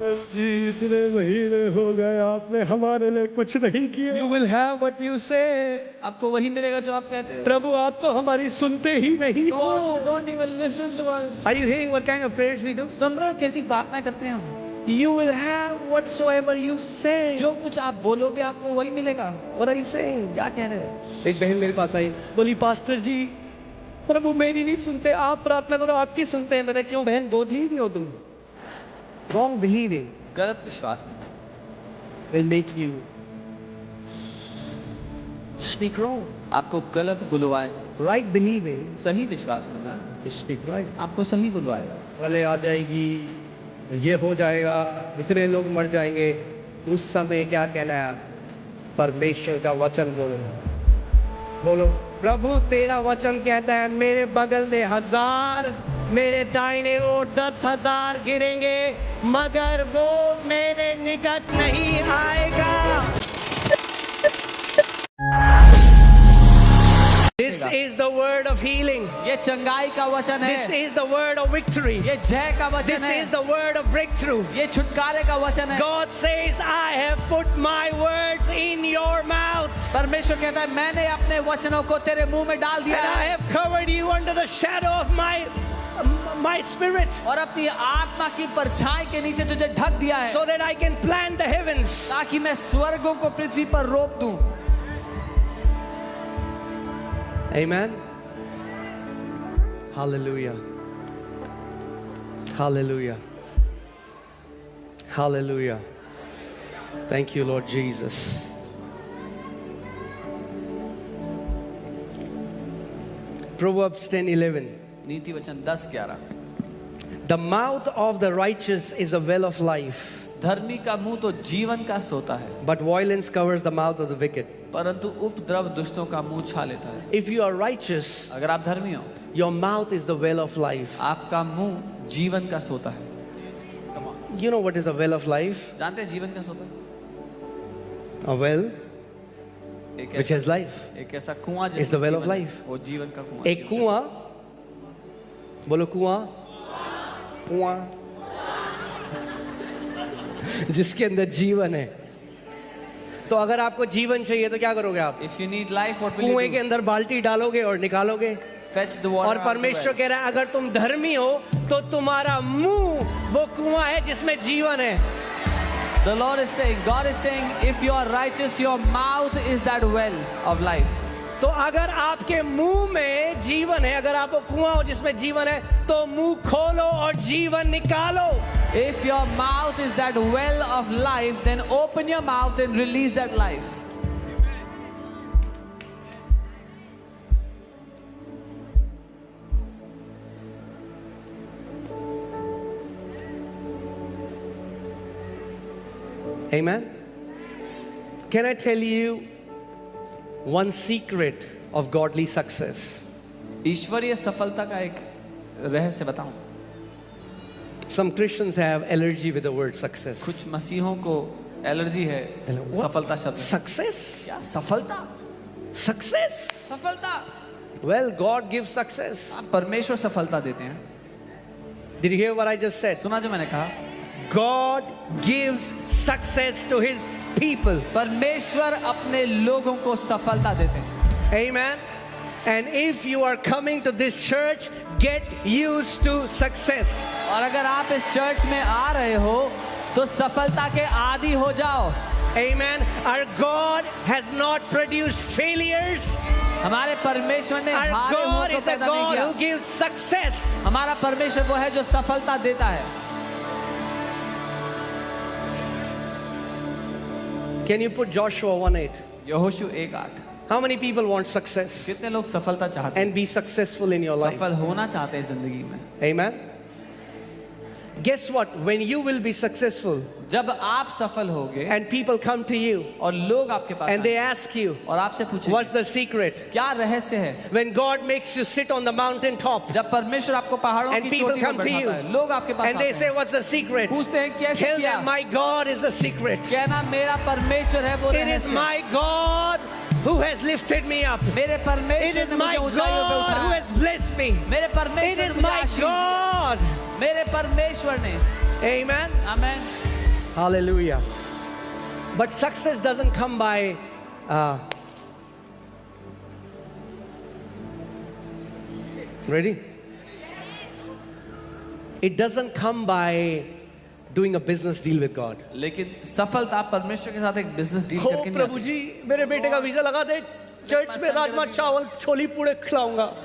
जी इतने महीने हो गए आपने हमारे लिए कुछ नहीं किया। You will have what you say. आपको वही मिलेगा जो आप कहते हो. प्रभु आप तो हमारी सुनते ही नहीं। No, don't even listen to us. Are you hearing what kind of prayers we do? सुन रहे हो कैसी प्रार्थना करते हैं हम? You will have whatsoever you say. जो कुछ आप बोलोगे आपको वही मिलेगा. What are you saying? क्या कह रहे हो? एक बहन मेरे पास आई, बोली पास्टर जी प्रभु मेरी नहीं सुनते, आप प्रार्थना करो आपकी सुनते हैं। मैंने क्यों बहन बोधी नहीं हो तुम? Wrong believing गलत विश्वास will make you speak wrong. आपको गलत बुलवाए. Right believing सही विश्वास करना is speak right. आपको सही बुलवाएगा. भले आ जाएगी, ये हो जाएगा, इतने लोग मर जाएंगे, उस समय क्या कहना है? परमेश्वर का वचन बोलो, बोलो प्रभु तेरा वचन कहता है मेरे बगल में 1000, मेरे दाहिने ओर 10,000 गिरेंगे मगर वो मेरे निकट नहीं आएगा। This is the word of healing. ये चंगाई का वचन है. This is the word of victory. ये जय का वचन This है. is the word of breakthrough. ये छुटकारे का वचन है. God says, I have put my words in your mouth. परमेश्वर कहता है मैंने अपने वचनों को तेरे मुंह में डाल And दिया I है. have covered you under the shadow of my spirit, और अपनी आत्मा की परछाई के नीचे तुझे ढक दिया है. so that I can plant the heavens. ताकि मैं स्वर्गों को पृथ्वी पर रोप दूं. Amen. Hallelujah. Hallelujah. Hallelujah. Thank you, Lord Jesus. Proverbs 10:11. नीति वचन 10:11. The mouth of the righteous is a well of life, धर्मी का मुंह तो जीवन का सोता है, but violence covers the mouth of the wicked. परंतु उपद्रव दुष्टों का मुंह छा लेता है. If you are righteous, अगर आप धर्मी हो, your mouth is the well of life. आपका मुंह जीवन का सोता है. Come on. You know what is a well of life? जानते हैं जीवन का सोता? A well एक which ऐसा, has life. एक ऐसा कुआं It's the जिसमें well of जीवन है. life. वो जीवन का कुआं. एक कुआं, बोलो कुआं, कुआं जिसके अंदर जीवन है. तो अगर आपको जीवन चाहिए तो क्या करोगे आप? If you need life, what will you कुएं के do? अंदर बाल्टी डालोगे और निकालोगे. Fetch the water. और परमेश्वर कह रहा है अगर तुम धर्मी हो तो तुम्हारा मुंह वो कुआं है जिसमें जीवन है. The Lord is saying, God is saying, if you are righteous, your mouth is that well of life. तो अगर आपके मुंह में जीवन है, अगर आपको कुआं हो जिसमें जीवन है, तो मुंह खोलो और जीवन निकालो. If your mouth is that well of life, then open your mouth and release that life. Amen. Can I tell you one secret of godly success? ईश्वरीय सफलता का एक रहस्य बताऊं. Some Christians have allergy with the word success. कुछ मसीहों को allergy है What? सफलता शब्द से. Success? क्या सफलता? Success? सफलता. Well, God gives success. आप परमेश्वर सफलता देते हैं. Did you hear what I just said? सुना जो मैंने कहा? God gives success to His people. परमेश्वर अपने लोगों को सफलता देते हैं. Amen. And if you are coming to this church, get used to success. और अगर आप इस चर्च में आ रहे हो तो सफलता के आदी हो जाओ. Amen. Our God has not produced failures. हमारे परमेश्वर ने Our हारे हुओं God को is a पैदा नहीं God किया. who gives success. हमारा परमेश्वर वो है जो सफलता देता है. Can you put Joshua 1:8? यहोशू 1:8. How many people want success कितने लोग सफलता चाहते हैं, and be successful in your life? सफल होना चाहते हैं जिंदगी में? Amen. Guess what? When you will be successful जब आप सफल होगे and people come to you और लोग आपके पास and they आएंगे ask you, और आपसे पूछेंगे what's the secret? क्या रहस्य है. When God makes you sit on the mountain top जब परमेश्वर आपको पहाड़ों and की people चोटी पर come to you बैठाता है, लोग आपके पास and they आते say, हैं, what's the secret? पूछते हैं कैसे Tell किया. them, my God is the secret. कहना मेरा परमेश्वर है वो It is रहस्य. my God who has lifted me up. मेरे It परमेश्वर is ने my मुझे ऊंचाइयों पे God who उठाया. has blessed me. मेरे It परमेश्वर is ने मुझे my आशीष दिया. God. मेरे परमेश्वर ने. Amen. Amen. Hallelujah. But success doesn't come by ready? It doesn't come by doing a business deal with God. लेकिन सफलता परमेश्वर के साथ एक बिजनेस डील हो करके नहीं प्रभु आती। जी मेरे बेटे का वीजा लगा दे, चर्च में राजमा चावल छोली पूड़े खिलाऊंगा.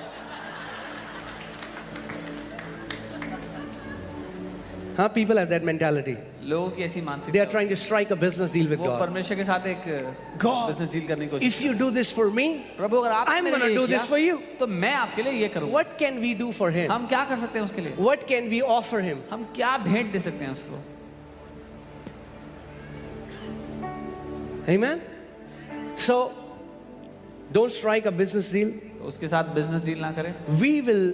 Huh? People have that mentality. लोगों की ऐसी They are मानसिकता trying to strike a business deal with वो God. परमेश्वर के साथ एक God, बिजनेस डील करने की कोशिश if you do this for me, प्रभु अगर आप I'm मेरे gonna लिए do किया, this for you. तो मैं आपके लिए ये करूँगा। What can we do for him? हम क्या कर सकते हैं उसके लिए? What can we offer him? हम क्या भेंट दे सकते हैं उसको? Amen? So, don't strike a business deal. तो उसके साथ बिजनेस डील ना करें। We will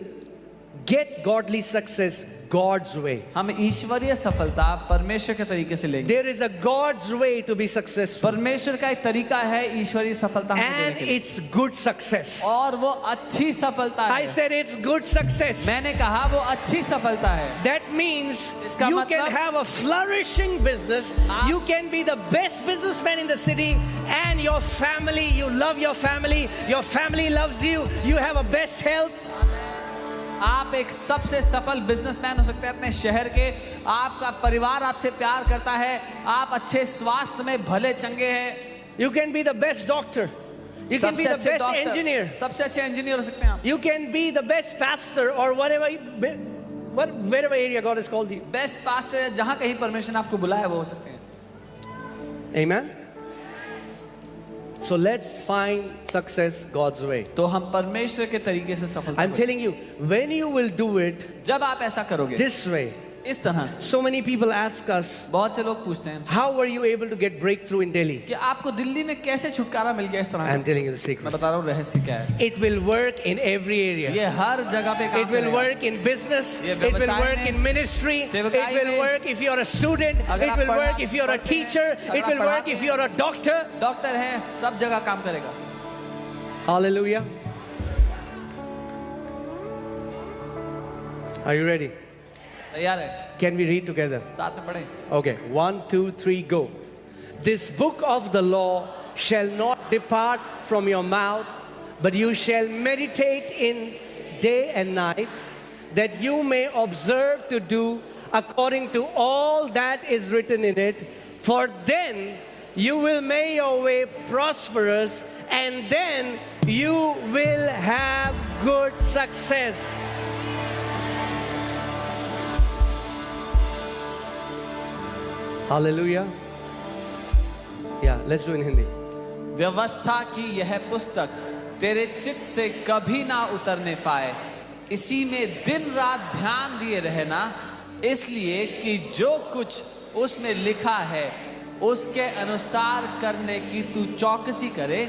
get godly success God's way. हम ईश्वरीय सफलता परमेश्वर के तरीके से लेंगे। There is a God's way to be successful. परमेश्वर का एक तरीका है ईश्वरीय सफलता हमें देने And के लिए। it's good success. और वो अच्छी सफलता I है। said it's good success. मैंने कहा वो अच्छी सफलता है। That means इसका you मतलब- can have a flourishing business. आप- You can be the best businessman in the city, and your family, you love your family loves you. You have a best health. आप एक सबसे सफल businessman हो सकते हैं अपने शहर के। आपका परिवार आपसे प्यार करता है। आप अच्छे स्वास्थ्य में भले चंगे हैं। You can be the best doctor. You can be सबसे the अच्छे best डॉक्टर, engineer. सबसे अच्छे इंजीनियर हो सकते हैं आप। You can be the best pastor or wherever area God has called you. Best पास से जहाँ कहीं परमेश्वर ने आपको बुलाया वो हो सकते हैं। Amen. So let's find success God's way. तो हम परमेश्वर के तरीके से सफलता I'm को- telling you, when you will do it जब आप ऐसा करोगे this way, इस तरह से, so many people ask us, बहुत से लोग पूछते हैं how were you able to get breakthrough in Delhi? कि आपको दिल्ली में कैसे छुटकारा मिल गया इस तरह I'm से? telling you the मैं secret. बता रहा हूँ रहस्य क्या है। It will work in every area. ये हर जगह पे काम It will करेगा। work in business. ये It will व्यवसाय work में, in ministry. It सेवकाई will में, work if you are a student. अगर It आप will पढ़ा- work if you are a पढ़ते हैं, teacher. अगर It आप will work पढ़ाते if हैं, you are a doctor. Doctor है, सब जगह काम करेगा। Hallelujah. Are you ready? तैयार है? Can we read together? साथ में पढ़ें। Okay, 1, 2, 3, go. This book of the law shall not depart from your mouth, but you shall meditate in day and night, that you may observe to do according to all that is written in it. For then you will make your way prosperous, and then you will have good success. Hallelujah. Yeah, let's do it in Hindi. व्यवस्था की यह पुस्तक तेरे चित्त से कभी ना उतरने पाए, इसी में दिन रात ध्यान दिए रहना, इसलिए कि जो कुछ उसमें लिखा है उसके अनुसार करने की तू चौकसी करे,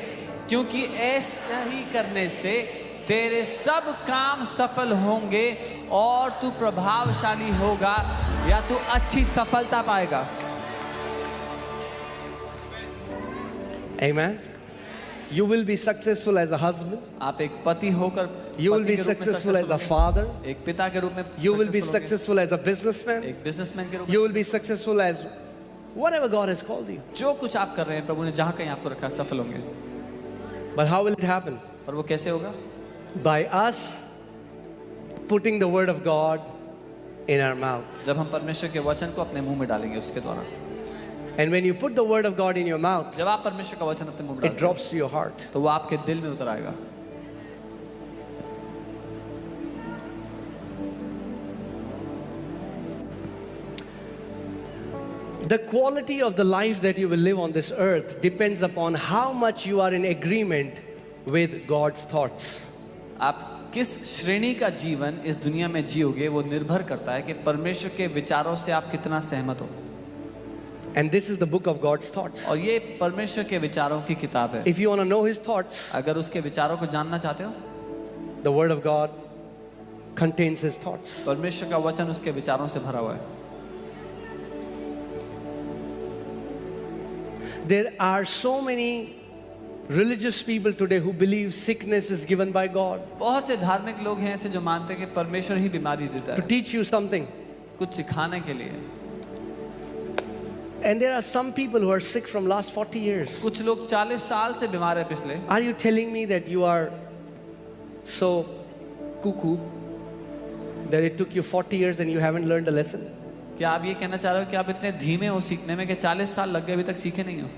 क्योंकि ऐसा ही करने से तेरे सब काम सफल होंगे और तू प्रभावशाली होगा या तू अच्छी सफलता पाएगा। Amen. You will be successful as a husband. आप एक पति होकर You will पति be के रूप में successful as a होंगे, father. एक पिता के रूप में You will be successful होंगे, successful as a businessman. एक बिजनेसमैन के रूप में You will be successful as whatever God has called you. जो कुछ आप कर रहे हैं प्रभु ने जहाँ कहीं आपको रखा है, सफल होंगे। But how will it happen? और वो कैसे होगा? By us putting the word of God in our mouths. जब हम परमेश्वर के वचन को अपने मुंह में डालेंगे उसके द्वारा। And when you put the word of God in your mouth, जब आप परमेश्वर का वचन अपने मुंह में it डालते हैं, drops to your heart. तो वो आपके दिल में उतर आएगा। The quality of the life that you will live on this earth depends upon how much you are in agreement with God's thoughts. आप किस श्रेणी का जीवन इस दुनिया में जियोगे वो निर्भर करता है कि परमेश्वर के विचारों से आप कितना सहमत हो। And this is the book of God's thoughts. और ये परमेश्वर के विचारों की किताब है। If you want to know his thoughts, अगर उसके विचारों को जानना चाहते हो, the word of God contains his thoughts. परमेश्वर का वचन उसके विचारों से भरा हुआ है। There are so many religious people today who believe sickness is given by God बहुत से धार्मिक लोग हैं ऐसे जो मानते हैं कि परमेश्वर ही बीमारी देता to है, teach you something. कुछ सिखाने के लिए। And there are some people who are sick from last 40 years. कुछ लोग 40 साल से बीमार है पिछले। Are you telling me that you are so cuckoo that it took you 40 years and you haven't learned the lesson? क्या आप ये कहना चाह रहे हो कि आप इतने धीमे हो सीखने में कि 40 साल लग गए अभी तक सीखे नहीं हो?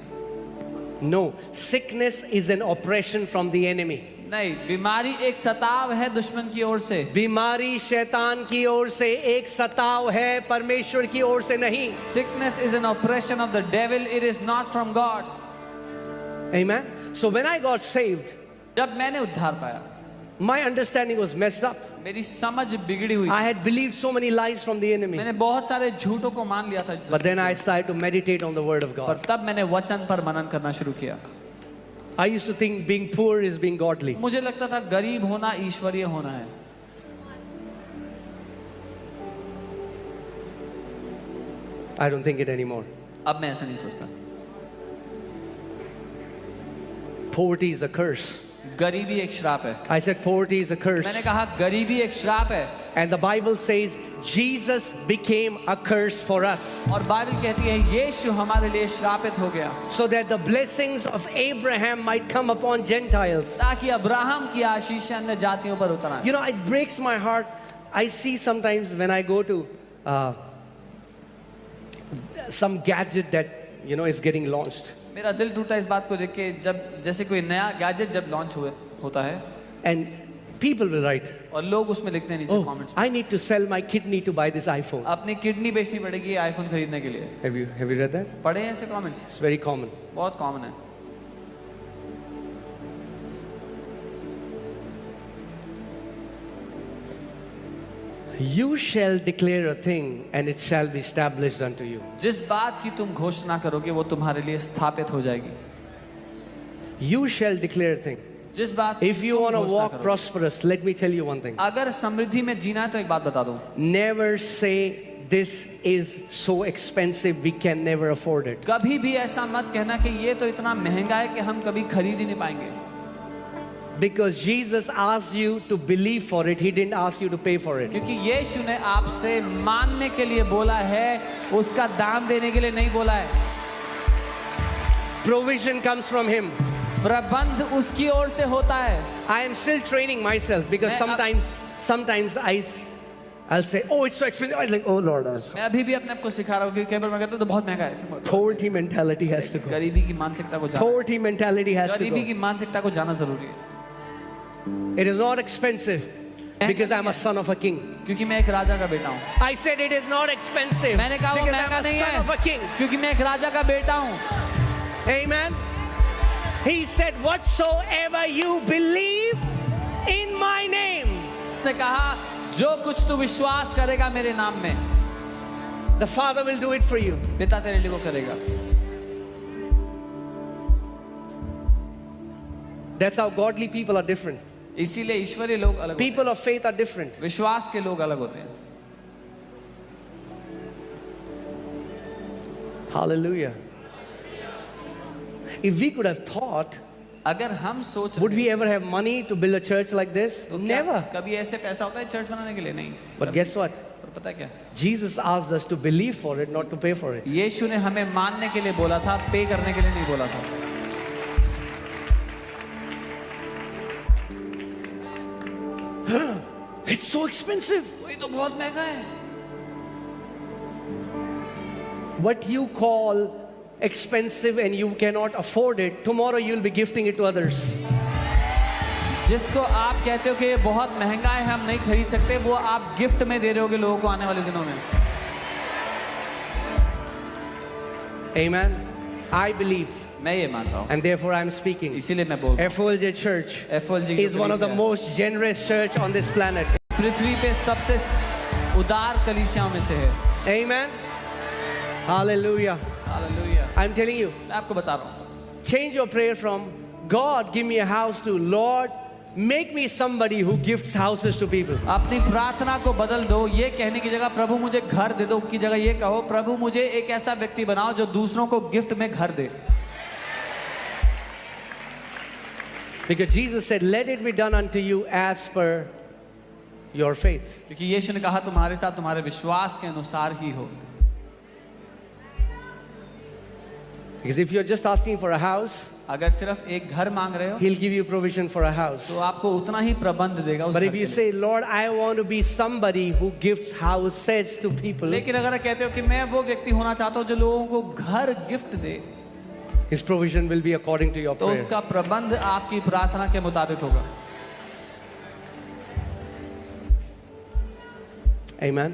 No, sickness is an oppression from the enemy. नहीं, बीमारी एक सताव है दुश्मन की ओर से। बीमारी शैतान की ओर से एक सताव है, परमेश्वर की ओर से नहीं। Sickness is an oppression of the devil. It is not from God. Amen. So when I got saved, जब मैंने उद्धार पाया, my understanding was messed up. मेरी समझ बिगड़ी हुई। I had believed so many lies from the enemy. मैंने बहुत सारे झूठों को मान लिया था। But then I started to meditate on the word of पर God. तब मैंने वचन पर मनन करना शुरू किया। I used to think being poor is being godly. मुझे लगता था गरीब होना ईश्वरीय होना है। I don't think it anymore. अब मैं ऐसा नहीं सोचता। Poverty is a curse. गरीबी एक श्राप है। I said poverty is a curse. मैंने कहा गरीबी एक श्राप है। And the Bible says Jesus became a curse for us. और बाइबल कहती है यीशु हमारे लिए श्रापित हो गया। So that the blessings of Abraham might come upon Gentiles. ताकि अब्राहम की आशीष अन्य जातियों पर उतर आए। You know, it breaks my heart. I see sometimes when I go to some gadget that, you know, is getting launched. मेरा दिल टूटा इस बात को देख के जब जैसे कोई नया गैजेट जब लॉन्च होता है And people will write, और लोग उसमें लिखते हैं नीचे oh, comments I need to sell my kidney to buy this iPhone. अपनी किडनी बेचनी पड़ेगी आईफोन खरीदने के लिए। Have you read that? पढ़े हैं ऐसे कमेंट्स? It's very common. बहुत कॉमन है। You shall declare a thing and it shall be established unto you. जिस बात की तुम घोषणा करोगे वो तुम्हारे लिए स्थापित हो जाएगी। You shall declare a thing. जिस बात की If you तुम want to घोषणा walk करोगे। prosperous, let me tell you one thing. अगर समृद्धि में जीना है तो एक बात बता दूं, Never say this is so expensive we can never afford it. कभी भी ऐसा मत कहना कि ये तो इतना महंगा है कि हम कभी खरीद ही नहीं पाएंगे। Because Jesus asked you to believe for it, He didn't ask you to pay for it. क्योंकि यीशु ने आपसे मानने के लिए बोला है, उसका दाम देने के लिए नहीं बोला है। Provision comes from Him. प्रबंध उसकी ओर से होता है। I am still training myself because sometimes I'll say, oh, it's so expensive. I'm like, oh Lord. मैं अभी भी अपने आप को सिखा रहा हूँ कि कई बार मैं कहता हूँ तो बहुत महंगा है। Poverty mentality has to go. गरीबी की मानसिकता को जाना, Poverty mentality has to गरीबी go. की मानसिकता को जाना जरूरी है। It is not expensive because I'm a son of a king. क्योंकि मैं एक राजा का बेटा हूँ। I said it is not expensive मैंने कहा वो because महंगा I'm a नहीं son of a king. है क्योंकि मैं एक राजा का बेटा हूँ। Amen. He said, whatsoever you believe in my name. उसने कहा जो कुछ तू विश्वास करेगा मेरे नाम में, The Father will do it for you. पिता तेरे लिए वो करेगा। That's how godly people are different. इसीलिए ईश्वरीय लोग अलग होते People of faith are different. हैं, विश्वास के लोग अलग होते हैं। Hallelujah. If we could have thought, अगर हम सोच would we ever have money to build a church like this? तो क्या Never. कभी ऐसे पैसा होता है चर्च बनाने के लिए? नहीं। But guess what? पर पता है क्या? Jesus asked us to believe for it, not to pay for it. यीशु ने हमें मानने के लिए बोला था, पे करने के लिए नहीं बोला था। It's so expensive. वही तो बहुत महंगा है। What you call expensive and you cannot afford it, tomorrow you'll be gifting it to others. जिसको आप कहते हो कि ये बहुत महंगा है हम नहीं खरीद सकते, वो आप गिफ्ट में दे रहे होगे लोगों को आने वाले दिनों में। Amen. I believe, मैं ये मानता हूँ, and therefore I'm speaking. इसीलिए मैं बोल रहा FOLJ Church हूँ। FOLG की is one of the कलीसिया most generous church on this planet. पृथ्वी पे सबसे उदार कलीसियाओं में से है। Amen. Hallelujah. Hallelujah. I'm telling you, मैं आपको बता रहा हूँ, change your prayer from God, give me a house to Lord, make me somebody who gifts houses to people. अपनी प्रार्थना को बदल दो। ये कहने की जगह प्रभु मुझे घर दे दो की जगह ये कहो प्रभु मुझे एक ऐसा व्यक्ति बनाओ जो दूसरों को गिफ्ट में घर दे। Because Jesus said, let it be done unto you as per your faith. क्योंकि यीशु ने कहा तुम्हारे साथ तुम्हारे विश्वास के अनुसार ही हो। Because if you're just asking for a house, अगर सिर्फ एक घर मांग रहे हो He'll give you provision for a house. तो आपको उतना ही प्रबंध देगा उस But घर if के you लिए। say, Lord, I want to be somebody who gives houses to people, लेकिन अगर कहते हो कि मैं वो व्यक्ति होना चाहता हूँ जो लोगों को घर gift they, His provision will be according to your तो prayer. उसका प्रबंध आपकी प्रार्थना के मुताबिक होगा। Amen.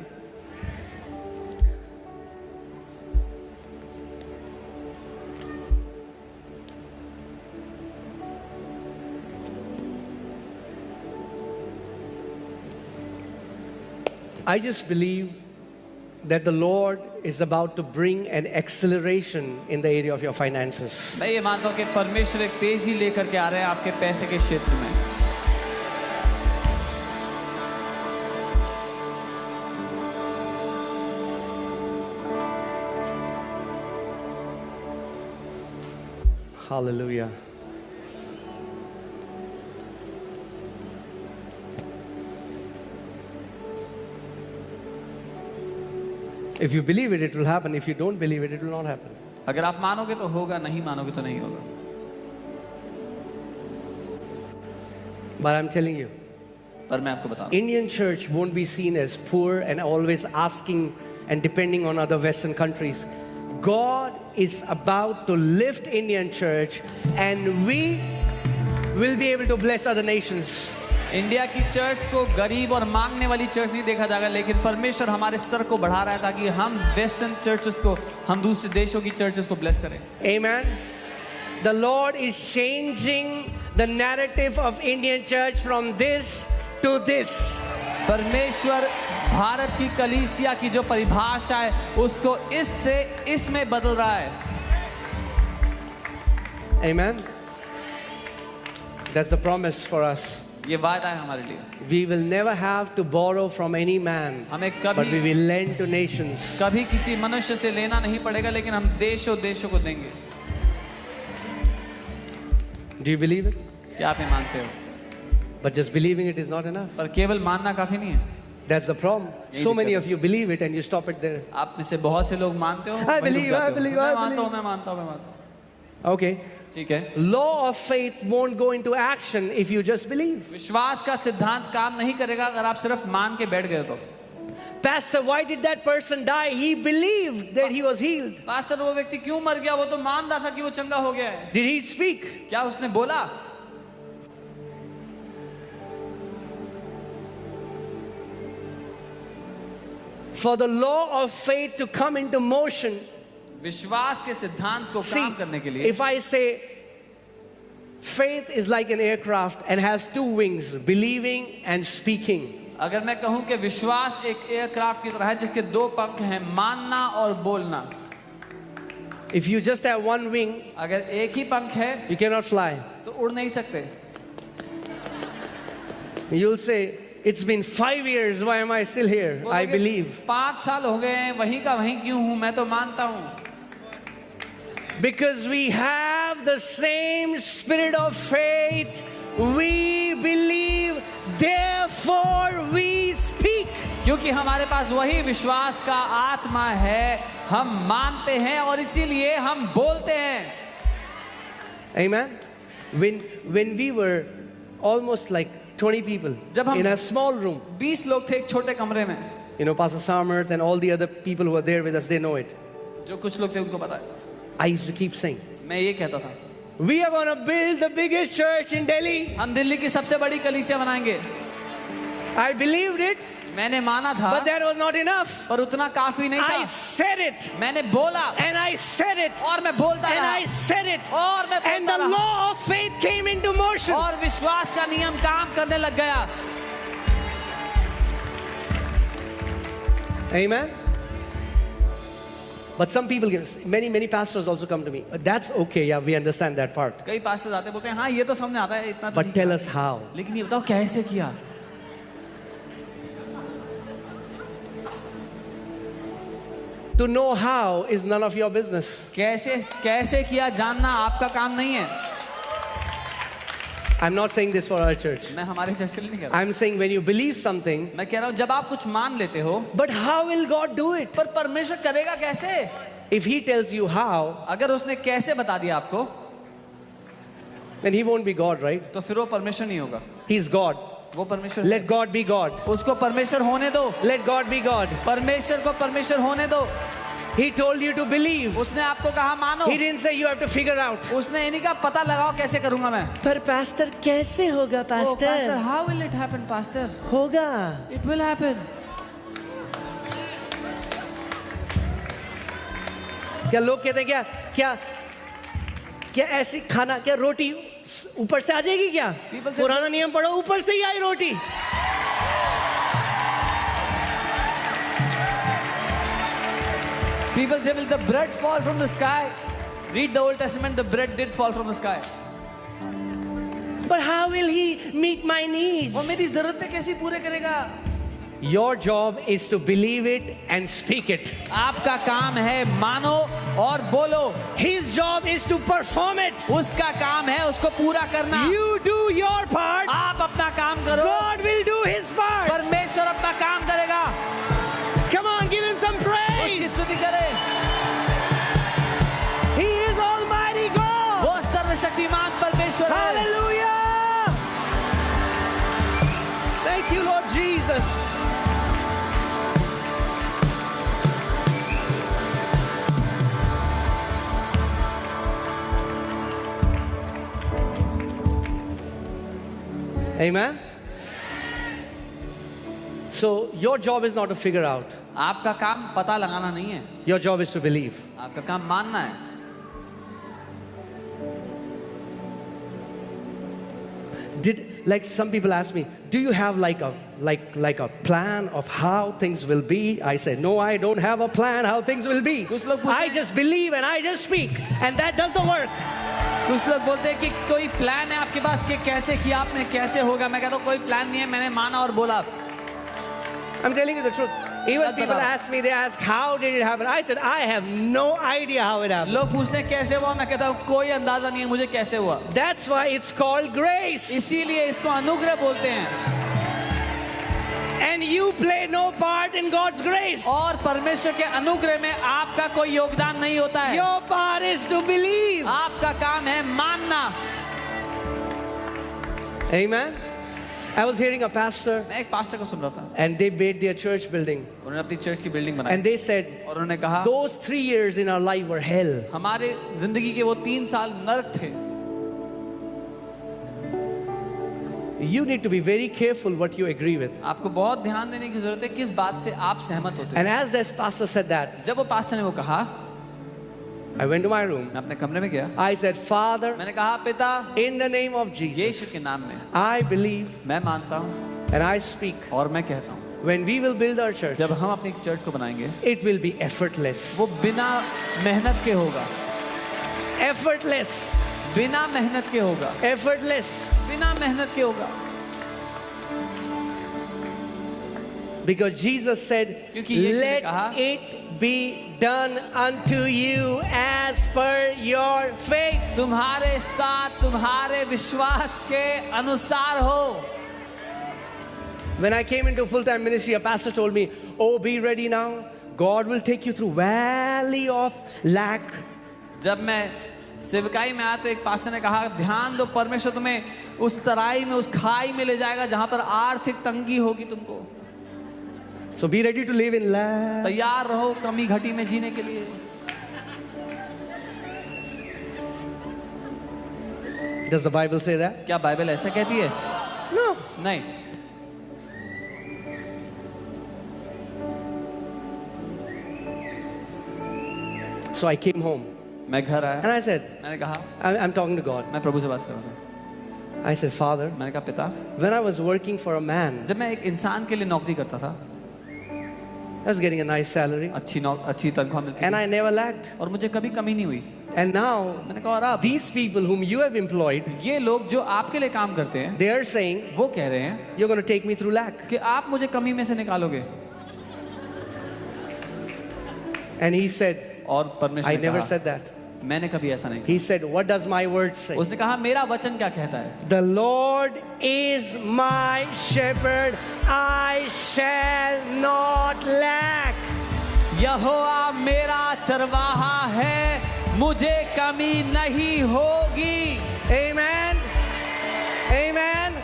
I just believe that the Lord is about to bring an acceleration in the area of your finances. मैं ये मानता हूँ कि परमेश्वर एक तेजी लेकर के आ रहे हैं आपके पैसे के क्षेत्र में। Hallelujah. If you believe it, it will happen. If you don't believe it, it will not happen. अगर आप मानोगे तो होगा, नहीं मानोगे तो नहीं होगा। But I'm telling you, पर मैं आपको बता रहा Indian church won't be seen as poor and always asking and depending on other Western countries. God is about to lift Indian church and we will be able to bless other nations. India की church को गरीब और मांगने वाली church नहीं देखा जाएगा, लेकिन परमेश्वर हमारे स्तर को बढ़ा रहा है ताकि हम वेस्टर्न चर्चेस को, हम दूसरे देशों की चर्चेस को ब्लेस करें। Amen. The Lord is changing the narrative of Indian church from this to this. परमेश्वर भारत की कलीसिया की जो परिभाषा है उसको इससे इसमें बदल रहा है। Amen. That's the promise for us. ये वादा है हमारे लिए। We will never have to borrow from any man, हमें but we कभी will lend to nations. कभी किसी मनुष्य से लेना नहीं पड़ेगा, लेकिन हम देशों देशों को देंगे। Do you believe it? क्या आप ये मानते हो? But just believing it is not enough. पर केवल मानना काफी नहीं है। That's the problem. So many of you believe it and you stop it there. आप में से बहुत से लोग मानते हो, I वहीं रुक believe, जाते I हो। believe, मैं I मानता हूँ, believe. मैं मानता हूँ, मैं मानता हूँ। Okay. ठीक है। Law of faith won't go into action if you just believe. विश्वास का सिद्धांत काम नहीं करेगा अगर आप सिर्फ मान के बैठ गए तो। Pastor, why did that person die? He believed that he was healed. Pastor, वो व्यक्ति क्यों मर गया? वो तो मान रहा था कि वो चंगा हो गया है। Did he speak? क्या उसने बोला? For the law of faith to come into motion, विश्वास के सिद्धांत को see, काम करने के लिए if I say faith is like an aircraft and has two wings, believing and speaking. अगर मैं कहूं कि विश्वास एक एयरक्राफ्ट की तरह है जिसके दो पंख हैं, मानना और बोलना। If you just have one wing, अगर एक ही पंख है you cannot fly. तो उड़ नहीं सकते। You'll say, it's been 5 years, why am I still here? वो I लोग believe. 5 साल हो गए हैं, वहीं का वहीं क्यों हूं? मैं तो मानता हूं। Because we have the same spirit of faith, we believe, therefore we speak. क्योंकि हमारे पास वही विश्वास का आत्मा है, हम मानते हैं और इसीलिए हम बोलते हैं। Amen. When we were almost like 20 people जब हम- in a small room, 20 लोग थे एक छोटे कमरे में। you know, Pastor Samarth and all the other people who are there with us, they know it. जो कुछ लोग थे उनको पता है। I used to keep saying, मैं ये कहता था, we are going to build the biggest church in Delhi. हम दिल्ली की सबसे बड़ी कलीसिया बनाएंगे। I believed it, मैंने माना था, but that was not enough. पर उतना काफी नहीं I था। said it, मैंने बोला and I said it, और मैं बोलता and रहा I said it, और मैं and बोलता the रहा law of faith came into motion. और विश्वास का नियम काम करने लग गया। Amen. But some people, many pastors also come to me. That's okay, yeah, we understand that part. कई पास्टर आते बोलते हैं हाँ ये तो समझ आता है, इतना तो But ठीक tell है। us how. लेकिन ये बताओ कैसे किया? To know how is none of your business. कैसे कैसे किया जानना आपका काम नहीं है। I'm not saying this for our church. मैं हमारे चर्च के लिए नहीं कह रहा। I'm saying when you believe something, मैं कह रहा हूँ जब आप कुछ मान लेते हो, but how will God do it? पर परमेश्वर करेगा कैसे? If he tells you how, अगर उसने कैसे बता दिया आपको, then he won't be God, right? तो फिर वो परमेश्वर नहीं होगा, He's God. वो परमेश्वर Let God be God. उसको परमेश्वर होने दो, Let God be God. परमेश्वर को परमेश्वर होने दो। He told you to believe. उसने आपको कहा मानो, He didn't say you have to figure out. उसने इन्हीं का पता लगाओ कैसे करूंगा मैं। पर pastor कैसे होगा Oh, pastor, pastor? how will it happen, pastor? होगा. It will happen. क्या लोग कहते हैं क्या क्या क्या ऐसी खाना क्या रोटी ऊपर से आ जाएगी क्या? People say- पुराना नियम पढ़ो, ऊपर से ही आई रोटी. People say, will the bread fall from the sky? Read the Old Testament, the bread did fall from the sky. But how will he meet my needs? वो मेरी जरूरतें कैसी पूरे करेगा? Your job is to believe it and speak it. आपका काम है मानो और बोलो। His job is to perform it. उसका काम है उसको पूरा करना। You do your part. आप अपना काम करो, God will do his part. परमेश्वर अपना काम करेगा। Come on, give him some उसकी praise. स्तुति करे। He is Almighty God. वो सर्वशक्तिमान परमेश्वर है। Hallelujah. Thank you, Lord Jesus. Amen. So your job is not to figure out. आपका काम पता लगाना नहीं है, Your job is to believe. आपका काम मानना है। Like some people ask me, do you have like a plan of how things will be? I say, no, I don't have a plan how things will be. कुछ लोग बोलते I हैं- just believe and I just speak, and that does the work. कुछ लोग बोलते हैं कि कोई प्लान है आपके पास कि कैसे किया आपने, कैसे होगा। मैं कहता हूँ कोई प्लान नहीं है, मैंने माना और बोला। I'm telling you the truth. Even such people बता रहा हूँ। ask me, they ask, how did it happen? I said, I have no idea how it happened. लोग पूछते हैं कैसे हुआ, मैं कहता हूँ कोई अंदाजा नहीं है मुझे कैसे हुआ। That's why it's called grace. इसीलिए इसको अनुग्रह बोलते हैं। And you play no part in God's grace. और परमेश्वर के अनुग्रह में आपका कोई योगदान नहीं होता है। Your part is to believe. आपका काम है मानना। Amen. I was hearing a pastor, मैं एक पास्टर को सुन रहा था, and they made their church building. उन्होंने अपनी चर्च की बिल्डिंग बनाई And they said, और उन्होंने कहा those 3 years in our life were hell. हमारे जिंदगी के वो 3 साल नरक थे। You need to be very careful what you agree with. आपको बहुत ध्यान देने की जरूरत है किस बात से आप सहमत होते हैं। And as this pastor said that, जब वो पास्टर ने वो कहा, I went to my room. मैं अपने कमरे में गया, I said, Father, मैंने कहा पिता in the name of Jesus, यीशु के नाम में I believe मैं मानता हूँ and I speak. और मैं कहता हूँ When we will build our church, जब हम अपनी चर्च को बनाएंगे it will be effortless. वो बिना मेहनत के होगा, Effortless. बिना मेहनत के होगा, Effortless. बिना मेहनत के होगा। Because Jesus said, क्योंकि यीशु ने let कहा, it be done unto you as per your faith. तुम्हारे साथ तुम्हारे विश्वास के अनुसार हो। When I came into full-time ministry, a pastor told me, oh, be ready now. God will take you through valley of lack. जब मैं सेवकाई में आया तो एक पास्टर ने कहा ध्यान दो, परमेश्वर तुम्हें उस तराई में, उस खाई में ले जाएगा जहां पर आर्थिक तंगी होगी तुमको। So be ready to live in lack. तैयार रहो कमी घटी में जीने के लिए। Does the Bible say that? क्या बाइबल ऐसा कहती है? No. नहीं। So I came home मैं घर आया, and I said, मैंने कहा, I'm talking to God. मैं प्रभु से बात कर रहा था। I said, Father, मैंने कहा पिता, when I was working for a man, जब मैं एक इंसान के लिए नौकरी करता था, I was getting a nice salary अच्छी तनख्वाह मिलती and थी I never lacked. और मुझे कभी कमी नहीं हुई। And now, मैंने कहा और अब these people whom you have employed, ये लोग जो आपके लिए काम करते हैं, they are saying, वो कह रहे हैं you're going to take me through lack. कि आप मुझे कमी में से निकालोगे। And he said, और परमेश्वर I ने never कहा, said that. मैंने कभी ऐसा नहीं He said, what does my word say? कहा। उसने कहा मेरा वचन क्या कहता है? The Lord is my shepherd, I shall not lack. यहोवा मेरा चरवाहा है, मुझे कमी नहीं होगी। Amen. Amen.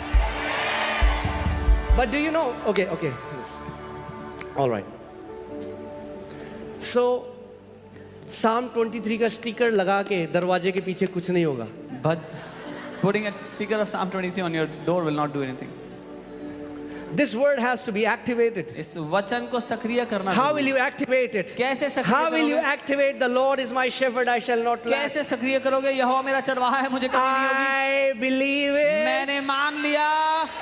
But do you know? Okay. All right. So, Psalm 23 का स्टिकर लगा के दरवाजे के पीछे कुछ नहीं होगा. But putting a sticker of Psalm 23 on your door will not do anything. This word has to be activated. इस वचन को सक्रिय करना How जरूरी will है। you activate it? कैसे सक्रिय How will you करोगे? activate the Lord is my shepherd, I shall not lack? कैसे सक्रिय करोगे? यहोवा मेरा चरवाहा है, मुझे कमी नहीं होगी। I believe it मैंने मान लिया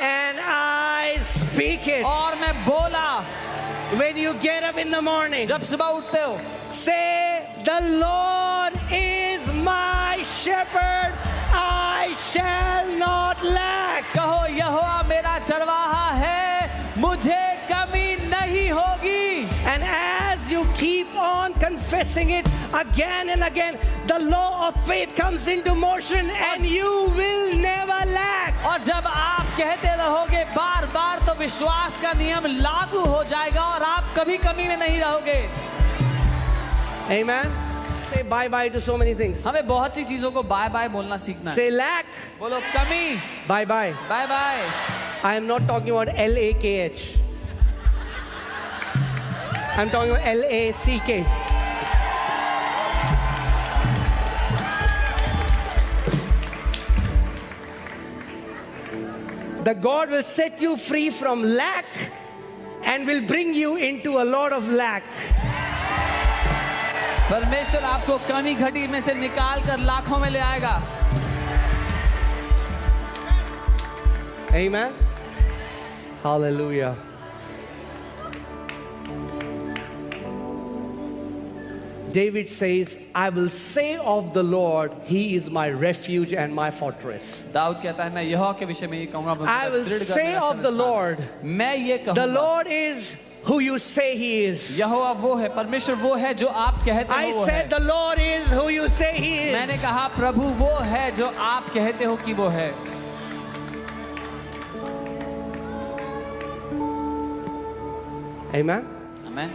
and I speak it. और मैं बोला। When you get up in the morning, जब सुबह उठते हो, say, the Lord is my shepherd, I shall not lack. कहो यहोवा मेरा चरवाहा है, मुझे कमी नहीं होगी। And as you keep on confessing it again and again, the law of faith comes into motion and you will never lack. और जब आप कहते रहोगे बार बार, तो विश्वास का नियम लागू हो जाएगा और आप कभी कमी में नहीं रहोगे। Amen. Say bye bye to so many things. हमें बहुत सी चीजों को बाय बाय बोलना सीखना है। Say lack, बोलो कमी, bye bye. Bye bye. I am not talking about LAKH. I'm talking about LACK. The God will set you free from lack and will bring you into a lot of lack. परमेश्वर आपको कमी घटी में से निकाल कर लाखों में ले आएगा। Amen. Hallelujah. David says, I will say of the Lord, He is my refuge and my fortress. Dawood कहता है, मैं यहोवा के विषय में ये कहूंगा, I will say of the Lord, मैं ये the कहूंगा, Lord is who you say He is. यहोवा वो है, परमेश्वर वो है जो आप कहते I हो वो said है। the Lord is who you say He मैंने is. कहा प्रभु वो है जो आप कहते हो कि वो है। Amen. Amen.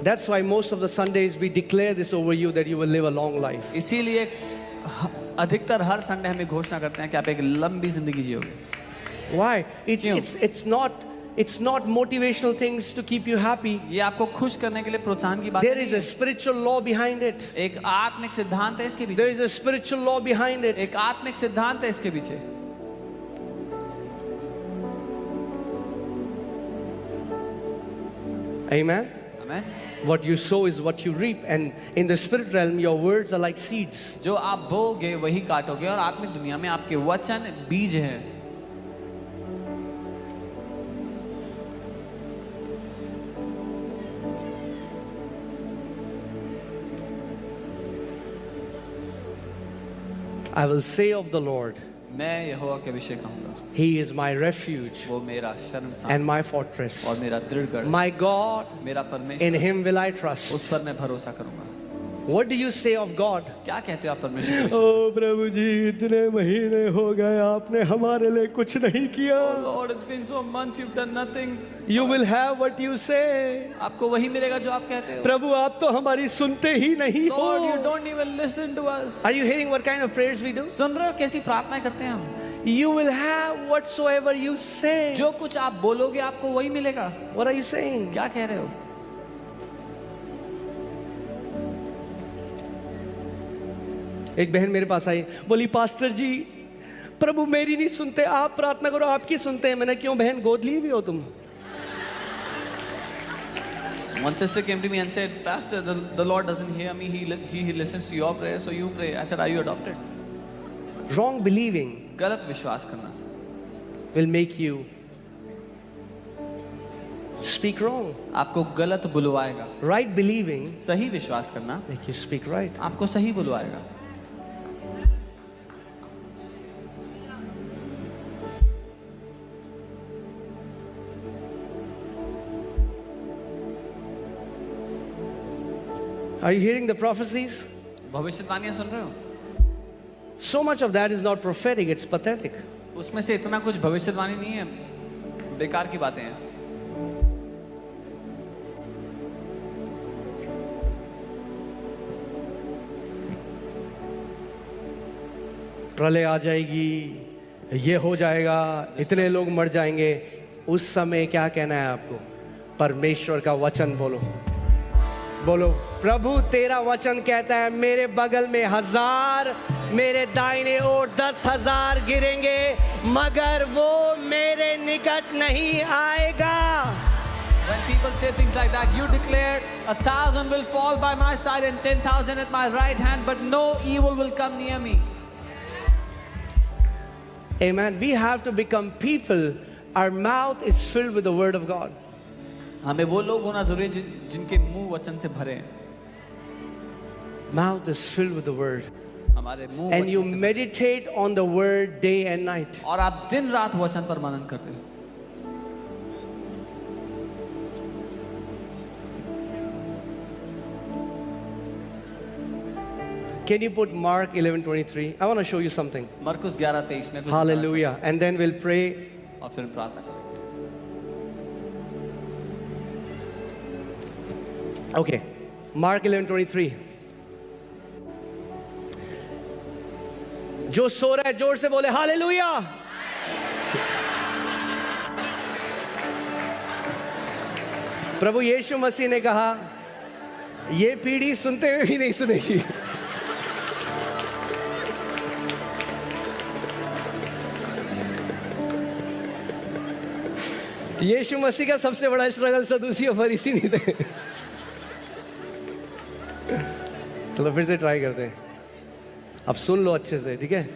That's why most of the Sundays we declare this over you that you will live a long life. इसीलिए अधिकतर हर संडे हमें घोषणा करते हैं कि आप एक लंबी जिंदगी जियोगे। Why? क्यों? It's not motivational things to keep you happy. ये आपको खुश करने के लिए प्रोत्साहन की बात There नहीं is a है। spiritual law behind it. एक आत्मिक सिद्धांत है इसके There पीछे। is a spiritual law behind it. एक आत्मिक सिद्धांत है इसके पीछे। Amen. Amen. What you sow is what you reap, and in the spirit realm, your words are like seeds. जो आप बोगे वही काटोगे, और आत्मिक दुनिया में आपके वचन बीज हैं। I will say of the Lord, मैं यहोवा के विषय कहूंगा, He is my refuge वो मेरा शरण स्थान and my fortress. और मेरा दृढ़ गढ़, My God, मेरा in परमेश्वर, Him will I उस trust. पर मैं भरोसा करूंगा। What do you say of God? क्या कहते हो आप परमेश्वर के विषय? ओ प्रभु जी, इतने महीने हो गए आपने हमारे लिए कुछ नहीं किया. Lord, it's been so months you've done nothing. You will have what you say. आपको वही मिलेगा जो आप कहते हो। प्रभु आप तो हमारी सुनते ही नहीं Lord, you हो. don't even listen to us. Are you hearing what kind of prayers we do? सुन रहे हो कैसी प्रार्थनाएं करते हैं हम? You will have whatsoever you say. जो कुछ आप बोलोगे आपको वही मिलेगा। What are you saying? क्या कह रहे हो? एक बहन मेरे पास आई, बोली पास्टर जी प्रभु मेरी नहीं सुनते, आप प्रार्थना करो आपकी सुनते हैं. मैंने क्यों बहन गोद ली भी हो तुम? One sister came to me and said, Pastor, the Lord doesn't hear me. He listens to your prayer, so you pray. I said, are you adopted? Wrong believing गलत विश्वास करना will make you speak wrong. आपको गलत बुलवाएगा। Right believing सही विश्वास करना make you speak right. आपको सही बुलवाएगा। Are you hearing the prophecies? भविष्यवाणियां सुन रहे हो? So much of that is not prophetic, it's pathetic. उसमें से इतना कुछ भविष्यवाणी नहीं है, बेकार की बातें हैं। प्रलय आ जाएगी, ये हो जाएगा, इतने लोग मर जाएंगे, उस समय क्या कहना है आपको? परमेश्वर का वचन बोलो, बोलो प्रभु तेरा वचन कहता है मेरे बगल में 1000, मेरे दाहिने ओर 10,000 गिरेंगे, मगर वो मेरे निकट नहीं आएगा। When people say things like that, you declared 1,000 will fall by my side and 10,000 at my right hand, but no evil will come near me. Amen. We have to become people, our mouth is filled with the word of God. हमें वो लोग होना जरूरी है जिनके मुंह वचन से भरे हैं। Mouth is filled with the word. हमारे मुंह And you वचन से meditate on the word day and night. और आप दिन रात वचन पर मनन करते हो। Can you put Mark 11:23? I want to show you something. मरकुस 11:23 में कुछ Hallelujah. And then we'll pray. और फिर प्रार्थना करेंगे। Okay. Mark 11:23. जो सो रहा है जोर से बोले हालेलुया। प्रभु यीशु मसीह ने कहा ये पीढ़ी सुनते हुए भी नहीं सुनेगी। यीशु मसीह का सबसे बड़ा स्ट्रगल सदूसी और फरीसी नहीं थे। चलो फिर से ट्राई करते हैं, अब सुन लो अच्छे से, ठीक है?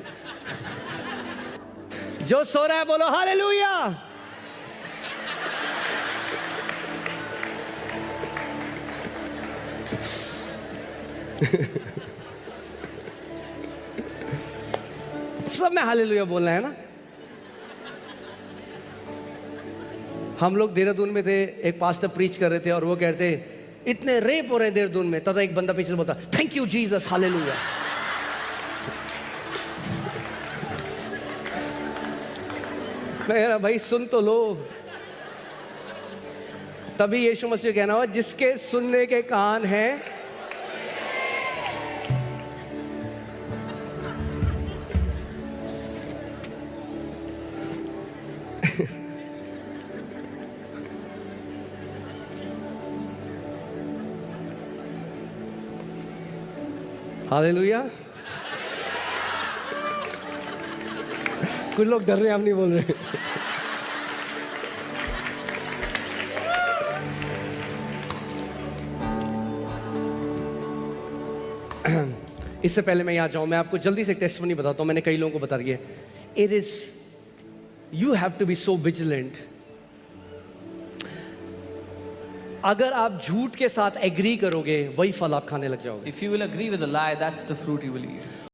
जो सो रहा है बोलो हालेलुया। सब में हालेलुया बोलना है ना। हम लोग देहरादून में थे, एक पास्टर प्रीच कर रहे थे और वो कहते इतने रेप हो रहे हैं देहरादून में, तब एक बंदा पीछे से बोलता थैंक यू जीसस हालेलुया। मैं कह रहा भाई सुन तो लो। तभी यीशु मसीह कहना हुआ जिसके सुनने के कान हैं हालेलुया। कुछ लोग डर रहे हैं, हम नहीं बोल रहे। इससे पहले मैं यहाँ जाऊं, मैं आपको जल्दी से टेस्टिमनी बताता हूं। मैंने कई लोगों को बता दिया। It is you have to be so vigilant. अगर आप झूठ के साथ एग्री करोगे वही फल आप खाने लग जाओगे। If you will agree with a lie, that's the fruit you will eat.